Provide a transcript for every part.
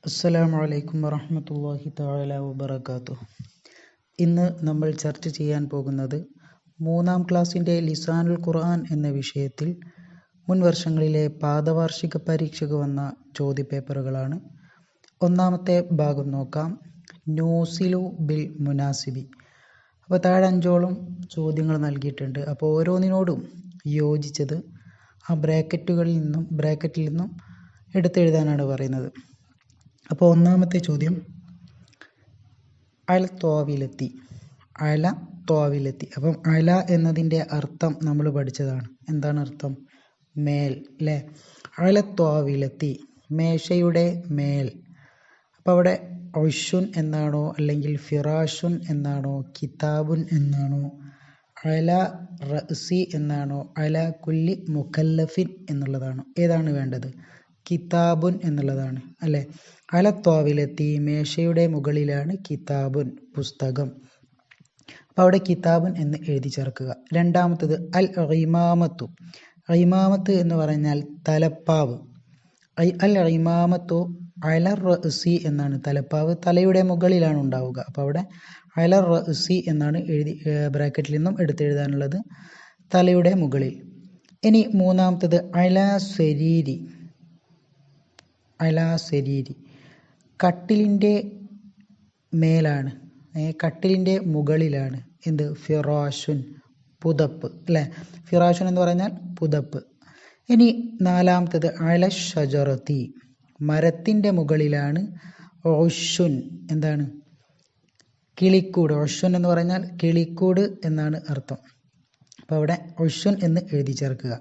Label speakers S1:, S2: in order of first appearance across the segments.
S1: അസ്സലാമു അലൈക്കും വറഹ്മത്തുള്ളാഹി തആല വബറകാതുഹു. ഇന്ന് നമ്മൾ ചർച്ച ചെയ്യാൻ പോകുന്നത് 3-ാം ക്ലാസ്സിൻ്റെ ലിസാനുൽ ഖുർആൻ എന്ന വിഷയത്തിൽ മുൻ വർഷങ്ങളിലെ പാദവാർഷിക പരീക്ഷയ്ക്ക് വന്ന ചോദ്യപേപ്പറുകളാണ്. ഒന്നാമത്തെ ഭാഗം നോക്കാം. നൂസിലു ബിൽ മുനാസിബി. അപ്പോൾ താഴെ 5ഓളം ചോദ്യങ്ങൾ നൽകിയിട്ടുണ്ട്. അപ്പോൾ ഓരോന്നിനോടും യോജിച്ചത് ആ ബ്രാക്കറ്റിൽ നിന്നും എടുത്തെഴുതാനാണ് പറയുന്നത്. അപ്പോൾ ഒന്നാമത്തെ ചോദ്യം അല ത്വാവിലെത്തി. അപ്പം അല എന്നതിൻ്റെ അർത്ഥം നമ്മൾ പഠിച്ചതാണ്. എന്താണ് അർത്ഥം? മേൽ അല്ലേ? അല ത്വാവിലെത്തി, മേശയുടെ മേൽ. അപ്പോൾ അവിടെ ഉഷുൻ എന്നാണോ, അല്ലെങ്കിൽ ഫിറാഷുൻ എന്നാണോ, കിതാബുൻ എന്നാണോ, അല റഅ്സി എന്നാണോ, അല കുല്ലി മുക്കല്ലഫിൻ എന്നുള്ളതാണോ? ഏതാണ് വേണ്ടത്? കിതാബുൻ എന്നുള്ളതാണ് അല്ലേ? അല ത്വാവിലെത്തി, മേശയുടെ മുകളിലാണ്, കിതാബുൻ പുസ്തകം. അപ്പോൾ അവിടെ കിതാബുൻ എന്ന് എഴുതി ചേർക്കുക. രണ്ടാമത്തത് അൽ ഇമാമത്തു. ഇമാമത്ത് എന്ന് പറഞ്ഞാൽ തലപ്പാവ്. അൽ ഇമാമത്തു അല റഅ്സി എന്നാണ്. തലപ്പാവ് തലയുടെ മുകളിലാണ് ഉണ്ടാവുക. അപ്പോൾ അവിടെ അല റഅ്സി എന്നാണ് ബ്രാക്കറ്റിൽ നിന്നും എടുത്തെഴുതാനുള്ളത്, തലയുടെ മുകളിൽ. ഇനി മൂന്നാമത്തത് അല സരീരി. കട്ടിലിൻ്റെ മേലാണ്, കട്ടിലിൻ്റെ മുകളിലാണ്. എന്ത്? ഫിറാഷുൻ, പുതപ്പ് അല്ലേ? ഫിറാഷുൻ എന്ന് പറഞ്ഞാൽ പുതപ്പ്. ഇനി നാലാമത്തത് അല ഷജറത്തി, മരത്തിൻ്റെ മുകളിലാണ്. ഉഷുൻ എന്താണ്? കിളിക്കൂട്. ഉഷുൻ എന്ന് പറഞ്ഞാൽ കിളിക്കൂട് എന്നാണ് അർത്ഥം. അപ്പോൾ അവിടെ ഉഷുൻ എന്ന് എഴുതി ചേർക്കുക.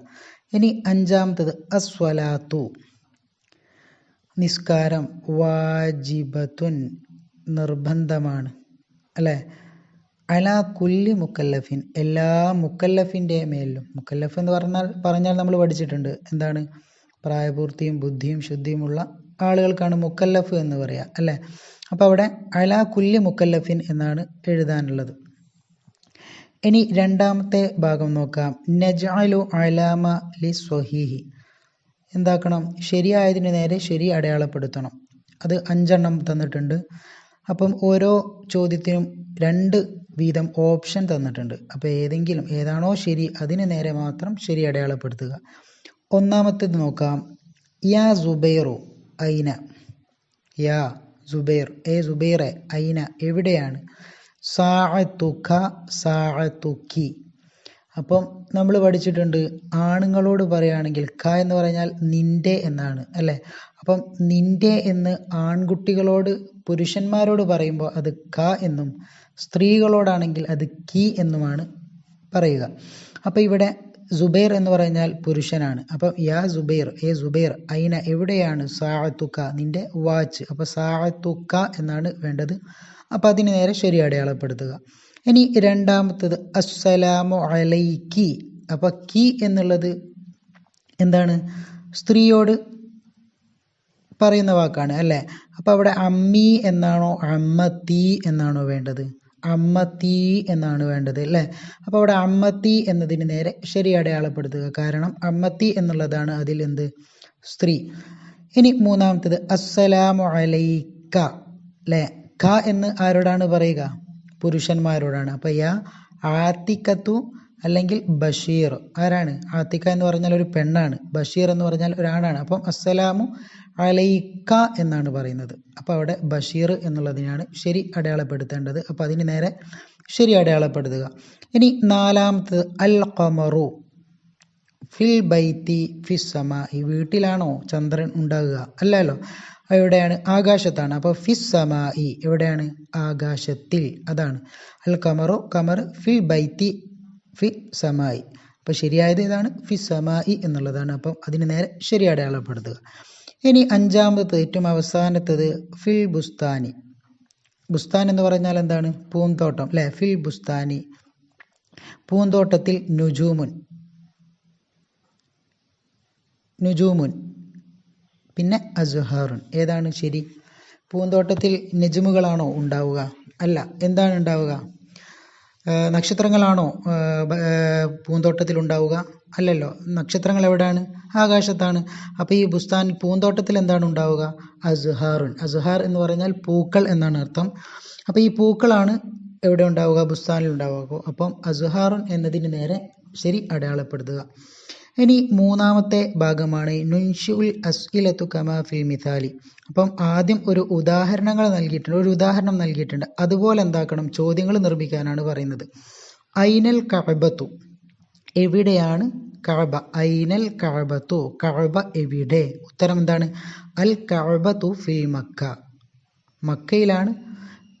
S1: ഇനി അഞ്ചാമത്തത് അസ്വലാത്തു, നിസ്കാരം. വാജിബത്തുൻ, നിർബന്ധമാണ് അല്ലേ? അല കുല്ലി മുക്കല്ലഫിൻ, എല്ലാ മുക്കല്ലഫിൻ്റെ മേലും. മുക്കല്ലഫ് എന്ന് പറഞ്ഞാൽ നമ്മൾ പഠിച്ചിട്ടുണ്ട്. എന്താണ്? പ്രായപൂർത്തിയും ബുദ്ധിയും ശുദ്ധിയുമുള്ള ആളുകൾക്കാണ് മുക്കല്ലഫ് എന്ന് പറയുക അല്ലേ? അപ്പോൾ അവിടെ അല കുല്ലി മുക്കല്ലഫിൻ എന്നാണ് എഴുതാനുള്ളത്. ഇനി രണ്ടാമത്തെ ഭാഗം നോക്കാം. നജ്അലു അലാമ ലി സ്വഹീഹി. എന്താക്കണം? ശരിയായതിന് നേരെ ശരി അടയാളപ്പെടുത്തണം. അത് 5 എണ്ണം തന്നിട്ടുണ്ട്. അപ്പം ഓരോ ചോദ്യത്തിനും 2 വീതം ഓപ്ഷൻ തന്നിട്ടുണ്ട്. അപ്പോൾ ഏതാണോ ശരി അതിന് നേരെ മാത്രം ശരി അടയാളപ്പെടുത്തുക. ഒന്നാമത്തേത് നോക്കാം. യാ സുബൈറു ഐന. യാ സുബൈർ, സുബൈറെ, ഐന എവിടെയാണ്? സാഅത്തുക സാഅത്തുക്കി. അപ്പം നമ്മൾ പഠിച്ചിട്ടുണ്ട്, ആണുങ്ങളോട് പറയുകയാണെങ്കിൽ ക എന്ന് പറഞ്ഞാൽ നിന്റെ എന്നാണ് അല്ലേ? അപ്പം നിന്റെ എന്ന് ആൺകുട്ടികളോട്, പുരുഷന്മാരോട് പറയുമ്പോൾ അത് ക എന്നും, സ്ത്രീകളോടാണെങ്കിൽ അത് കി എന്നുമാണ് പറയുക. അപ്പം ഇവിടെ സുബൈർ എന്ന് പറഞ്ഞാൽ പുരുഷനാണ്. അപ്പം യാ സുബൈർ, സുബൈർ ഐന എവിടെയാണ്? സാഅത്തുക, നിന്റെ വാച്ച്. അപ്പം സാഅത്തുക എന്നാണ് വേണ്ടത്. അപ്പം അതിന് നേരെ ശരി അടയാളപ്പെടുത്തുക. ഇനി രണ്ടാമത്തത് അസ്സലാമു അലൈക്കി. അപ്പം കി എന്നുള്ളത് എന്താണ്? സ്ത്രീയോട് പറയുന്ന വാക്കാണ് അല്ലേ? അപ്പം അവിടെ അമ്മി എന്നാണോ അമ്മത്തി എന്നാണോ വേണ്ടത്? അമ്മത്തി എന്നാണ് വേണ്ടത് അല്ലേ? അപ്പോൾ അവിടെ അമ്മത്തി എന്നതിന് നേരെ ശരി അടയാളപ്പെടുത്തുക. കാരണം അമ്മത്തി എന്നുള്ളതാണ് അതിൽ എന്ത്? സ്ത്രീ. ഇനി മൂന്നാമത്തത് അസ്സലാമു അലൈക്ക അല്ലേ? ക എന്ന് ആരോടാണ് പറയുക? പുരുഷന്മാരോടാണ്. അപ്പോൾ യാ ആത്തിക്കത്തു അല്ലെങ്കിൽ ബഷീർ. ആരാണ്? ആത്തിക്ക എന്ന് പറഞ്ഞാൽ ഒരു പെണ്ണാണ്, ബഷീർ എന്ന് പറഞ്ഞാൽ ഒരാണാണ്. അപ്പം അസ്സലാമു അലൈക്ക എന്നാണ് പറയുന്നത്. അപ്പോൾ അവിടെ ബഷീർ എന്നുള്ളതിനാണ് ശരി അടയാളപ്പെടുത്തേണ്ടത്. അപ്പോൾ അതിന് നേരെ ശരി അടയാളപ്പെടുത്തുക. ഇനി നാലാമത്തത് അൽ ഖമറു ഫിൽ ബൈത്തി ഫിസ് സമാഇ. വീട്ടിലാണോ ചന്ദ്രൻ ഉണ്ടാകുക? അല്ലല്ലോ, എവിടെയാണ്? ആകാശത്താണ്. അപ്പോൾ ഫിസ് സമാഇ എവിടെയാണ്? ആകാശത്തിൽ. അതാണ് അൽ ഖമറു, ഖമർ ഫിൽ ബൈത്തി ഫി സമാഇ. അപ്പോൾ ശരിയായത് ഏതാണ്? ഫിസ് സമാഇ എന്നുള്ളതാണ്. അപ്പം അതിന് നേരെ ശരി അടയാളപ്പെടുത്തുക. ഇനി അഞ്ചാമത്തത്, ഏറ്റവും അവസാനത്തത് ഫിൽ ബുസ്താനി. ബുസ്താൻ എന്ന് പറഞ്ഞാൽ എന്താണ്? പൂന്തോട്ടം അല്ലേ? ഫിൽ ബുസ്താനി, പൂന്തോട്ടത്തിൽ. നുജൂമുൻ പിന്നെ അസ്ഹാറുൻ. ഏതാണ് ശരി? പൂന്തോട്ടത്തിൽ നജ്മുകളാണോ ഉണ്ടാവുക? അല്ല. എന്താണ് ഉണ്ടാവുക? നക്ഷത്രങ്ങളാണോ പൂന്തോട്ടത്തിൽ ഉണ്ടാവുക? അല്ലല്ലോ, നക്ഷത്രങ്ങൾ എവിടെയാണ്? ആകാശത്താണ്. അപ്പോൾ ഈ ബുസ്താൻ പൂന്തോട്ടത്തിൽ എന്താണ് ഉണ്ടാവുക? അസ്ഹാറുൻ. അസ്ഹാർ എന്ന് പറഞ്ഞാൽ പൂക്കൾ എന്നാണ് അർത്ഥം. അപ്പോൾ ഈ പൂക്കളാണ് എവിടെ ഉണ്ടാവുക? ബുസ്താനിൽ ഉണ്ടാവുക. അപ്പം അസ്ഹാറുൻ എന്നതിന് നേരെ ശരി അടയാളപ്പെടുത്തുക. ഇനി മൂന്നാമത്തെ ഭാഗമാണ് നുൻഷുൽ അസ്ഇലതു കമാ ഫിൽ മിസാലി. അപ്പം ആദ്യം ഒരു ഉദാഹരണങ്ങൾ നൽകിയിട്ടുണ്ട്, ഒരു ഉദാഹരണം നൽകിയിട്ടുണ്ട്. അതുപോലെ എന്താക്കണം? ചോദ്യങ്ങൾ നിർമ്മിക്കാനാണ് പറയുന്നത്. ഐനൽ കഅബത്തു, എവിടെയാണ് കഅബ? ഐനൽ കഅബത്തു, കഅബ എവിടെ? ഉത്തരം എന്താണ്? അൽ കഅബത്തു ഫിൽ മക്ക, മക്കയിലാണ്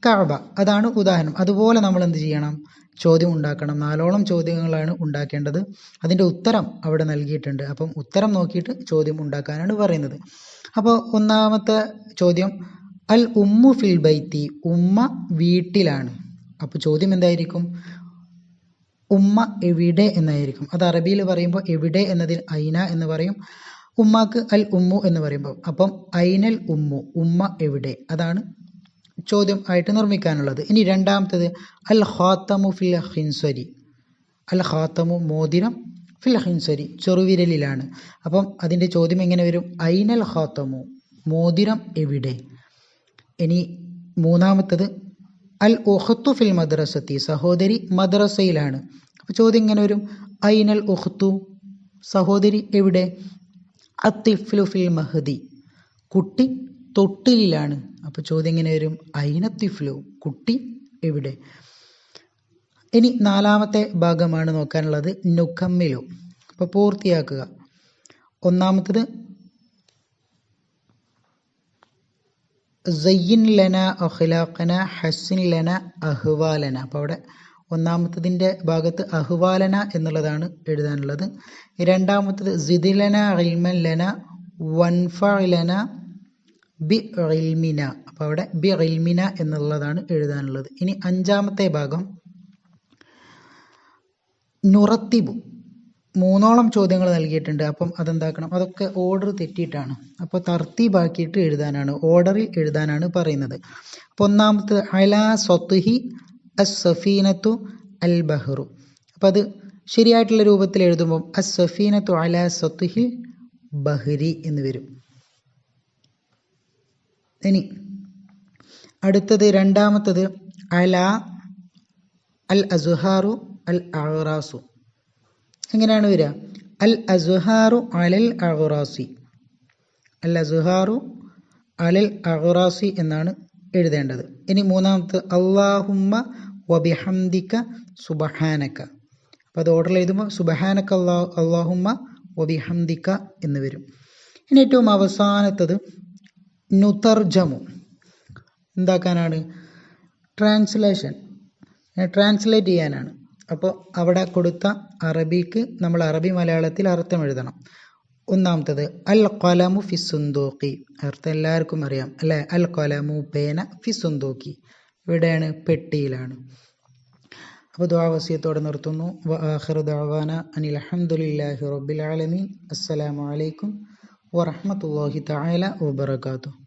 S1: കഅബ. അതാണ് ഉദാഹരണം. അതുപോലെ നമ്മൾ എന്ത് ചെയ്യണം? ചോദ്യം ഉണ്ടാക്കണം. 4ഓളം ചോദ്യങ്ങളാണ് ഉണ്ടാക്കേണ്ടത്. അതിൻ്റെ ഉത്തരം അവിടെ നൽകിയിട്ടുണ്ട്. അപ്പം ഉത്തരം നോക്കിയിട്ട് ചോദ്യം ഉണ്ടാക്കാനാണ് പറയുന്നത്. അപ്പോൾ ഒന്നാമത്തെ ചോദ്യം, അൽ ഉമ്മു ഫിൽ ബൈത്തി, ഉമ്മ വീട്ടിലാണ്. അപ്പോൾ ചോദ്യം എന്തായിരിക്കും? ഉമ്മ എവിടെ എന്നായിരിക്കും. അത് അറബിയിൽ പറയുമ്പോൾ എവിടെ എന്നതിൽ ഐന എന്ന് പറയും, ഉമ്മാക്ക് അൽ ഉമ്മു എന്ന് പറയുമ്പോൾ. അപ്പം ഐനൽ ഉമ്മു, ഉമ്മ എവിടെ? അതാണ് ചോദ്യം ആയിട്ട് നിർമ്മിക്കാനുള്ളത്. ഇനി രണ്ടാമത്തത്, അൽ ഖാത്തമു ഫിൽ ഖിൻസരി, അൽ ഖാത്തമു മോതിരം, ഫിൽ ഖിൻസരി ചെറുവിരലിലാണ്. അപ്പം അതിൻ്റെ ചോദ്യം എങ്ങനെ വരും? ഐനൽ ഖാത്തമു, മോതിരം എവിടെ? ഇനി മൂന്നാമത്തത്, അൽ ഉഖ്തു ഫിൽ മദ്രസത്തി, സഹോദരി മദ്രസയിലാണ്. അപ്പോൾ ചോദ്യം എങ്ങനെ വരും? ഐനൽ ഉഖ്തു, സഹോദരി എവിടെ? അത്തിഫ്ലു ഫിൽ മഹദി, കുട്ടി തൊട്ടിലാണ്. അപ്പോൾ ചോദ്യം എങ്ങനെ വരും? ഐനത്തിഫ്ലു, കുട്ടി എവിടെ? ഇനി നാലാമത്തെ ഭാഗമാണ് നോക്കാനുള്ളത്, നുക്കമ്മിലു. അപ്പോൾ പൂർത്തിയാക്കുക. ഒന്നാമത്തത്, സയ്യിൻ ലന അഖ്ലാഖന ഹസ്സിൻ ലന അഹ്വാലന. അപ്പോൾ അവിടെ ഒന്നാമത്തതിൻ്റെ ഭാഗത്ത് അഹ്വാലന എന്നുള്ളതാണ് എഴുതാനുള്ളത്. രണ്ടാമത്തത്, സിദിലന ഇൽമൻ ലന വൻഫഅലന ബി ഇൽമിന. അപ്പോൾ അവിടെ ബി ഇൽമിന എന്നുള്ളതാണ് എഴുതാനുള്ളത്. ഇനി അഞ്ചാമത്തെ ഭാഗം, നുറത്തിബു. 3ഓളം ചോദ്യങ്ങൾ നൽകിയിട്ടുണ്ട്. അപ്പം അതെന്താക്കണം? അതൊക്കെ ഓർഡർ തെറ്റിയിട്ടാണ്. അപ്പോൾ തർത്തീബാക്കിയിട്ട് എഴുതാനാണ്, ഓർഡറിൽ എഴുതാനാണ് പറയുന്നത്. അപ്പോൾ ഒന്നാമത്തെ, അലാ സത്ഹി അസ് സഫീനത്തു അൽ ബഹ്റു. അപ്പോൾ അത് ശരിയായിട്ടുള്ള രൂപത്തിൽ എഴുതുമ്പം അസ് സഫീനത്തു അലാ സത്ഹിൽ ബഹ്രി എന്ന് വരും. ഇനി അടുത്തത് രണ്ടാമത്തത്, അല അൽ അസ്ഹാറു അൽ അഗ്റാസു. എങ്ങനെയാണ് വരിക? അൽ അസ്ഹാറു അലൽ അഗ്റാസി, അൽ അസ്ഹാറു അലൽ അഗ്റാസി എന്നാണ് എഴുതേണ്ടത്. ഇനി മൂന്നാമത്തെ, അല്ലാഹുമ്മ വബിഹംദിക സുബ്ഹാനക. അപ്പോൾ അത് ഓർഡറിൽ എഴുതുമ്പോൾ സുബ്ഹാനക അല്ലാഹുമ്മ വബിഹംദിക എന്ന് വരും. ഇനി ഏറ്റവും അവസാനത്തത്, നുതർജമു. എന്താക്കാനാണ്? ട്രാൻസ്ലേറ്റ് ചെയ്യാനാണ്. അപ്പോൾ അവിടെ കൊടുത്ത അറബിക്ക് നമ്മൾ അറബി മലയാളത്തിൽ അർത്ഥം എഴുതണം. ഒന്നാമത്തത്, അൽ ഖലമു ഫി സുന്ദൂഖി. അർത്ഥം എല്ലാവർക്കും അറിയാം അല്ലേ? അൽ ഖലമു, പേന, ഫി സുന്ദൂഖി, ഇവിടെയാണ്, പെട്ടിയിലാണ്. അപ്പോൾ ദുആ വസിയത്തോടെ നിർത്തുന്നു. വ ആഖിറു ദഅവാന അനിൽ ഹംദുലില്ലാഹി റബ്ബിൽ ആലമീൻ. അസ്സലാമു അലൈക്കും വറഹ്മത്തുള്ളാഹി തആല വബറകാതുഹു.